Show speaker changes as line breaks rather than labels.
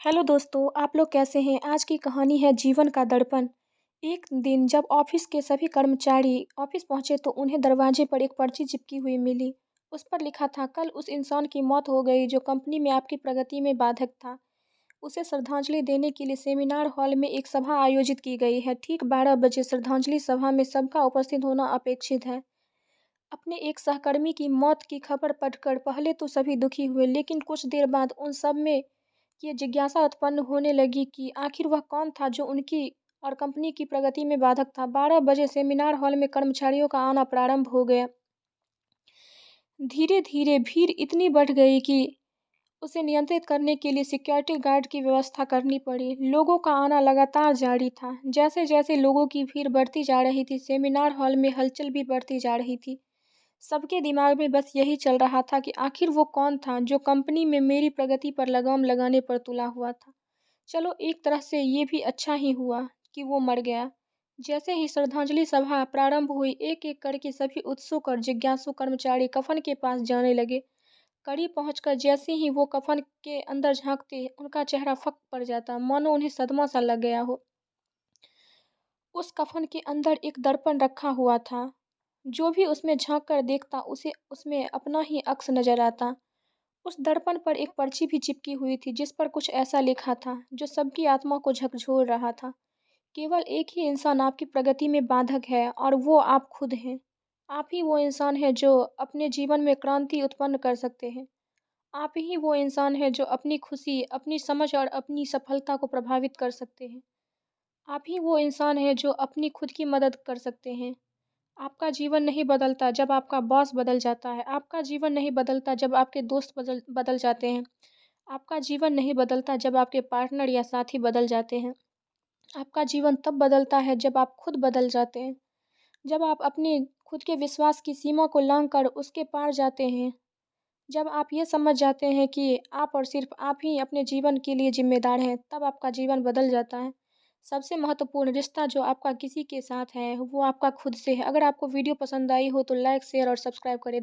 Hello दोस्तों, आप लोग कैसे हैं? आज की कहानी है जीवन का दर्पण। एक दिन जब ऑफिस के सभी कर्मचारी ऑफिस पहुंचे तो उन्हें दरवाजे पर एक पर्ची चिपकी हुई मिली। उस पर लिखा था, कल उस इंसान की मौत हो गई जो कंपनी में आपकी प्रगति में बाधक था। उसे श्रद्धांजलि देने के लिए सेमिनार हॉल में एक सभा आयोजित की गई है। ठीक 12 बजे श्रद्धांजलि सभा में सबका उपस्थित होना अपेक्षित है। अपने एक सहकर्मी की मौत की खबर पढ़कर पहले तो सभी दुखी हुए, लेकिन कुछ देर बाद उन सब में ये जिज्ञासा उत्पन्न होने लगी कि आखिर वह कौन था जो उनकी और कंपनी की प्रगति में बाधक था। 12 बजे सेमिनार हॉल में कर्मचारियों का आना प्रारंभ हो गया। धीरे धीरे भीड़ इतनी बढ़ गई कि उसे नियंत्रित करने के लिए सिक्योरिटी गार्ड की व्यवस्था करनी पड़ी। लोगों का आना लगातार जारी था। जैसे जैसे लोगों की भीड़ बढ़ती जा रही थी, सेमिनार हॉल में हलचल भी बढ़ती जा रही थी। सबके दिमाग में बस यही चल रहा था कि आखिर वो कौन था जो कंपनी में मेरी प्रगति पर लगाम लगाने पर तुला हुआ था। चलो, एक तरह से ये भी अच्छा ही हुआ कि वो मर गया। जैसे ही श्रद्धांजलि सभा प्रारंभ हुई, एक एक करके सभी उत्सुक और जिज्ञासु कर्मचारी कफन के पास जाने लगे। करीब पहुंचकर जैसे ही वो कफन के अंदर झांकते, उनका चेहरा फक पड़ जाता, मानो उन्हें सदमा सा लग गया हो। उस कफन के अंदर एक दर्पण रखा हुआ था। जो भी उसमें झांक कर देखता, उसे उसमें अपना ही अक्स नजर आता। उस दर्पण पर एक पर्ची भी चिपकी हुई थी, जिस पर कुछ ऐसा लिखा था जो सबकी आत्मा को झकझोर रहा था। केवल एक ही इंसान आपकी प्रगति में बाधक है, और वो आप खुद हैं। आप ही वो इंसान है जो अपने जीवन में क्रांति उत्पन्न कर सकते हैं। आप ही वो इंसान है जो अपनी खुशी, अपनी समझ और अपनी सफलता को प्रभावित कर सकते हैं। आप ही वो इंसान है जो अपनी खुद की मदद कर सकते हैं। आपका जीवन नहीं बदलता जब आपका बॉस बदल जाता है। आपका जीवन नहीं बदलता जब आपके दोस्त बदल बदल जाते हैं। आपका जीवन नहीं बदलता जब आपके पार्टनर या साथी बदल जाते हैं। आपका जीवन तब बदलता है जब आप खुद बदल जाते हैं। जब आप अपने खुद के विश्वास की सीमा को लांघकर उसके पार जाते हैं। जब आप ये समझ जाते हैं कि आप और सिर्फ आप ही अपने जीवन के लिए जिम्मेदार हैं, तब आपका जीवन बदल जाता है। सबसे महत्वपूर्ण रिश्ता जो आपका किसी के साथ है, वो आपका खुद से है। अगर आपको वीडियो पसंद आई हो तो लाइक, शेयर और सब्सक्राइब करें।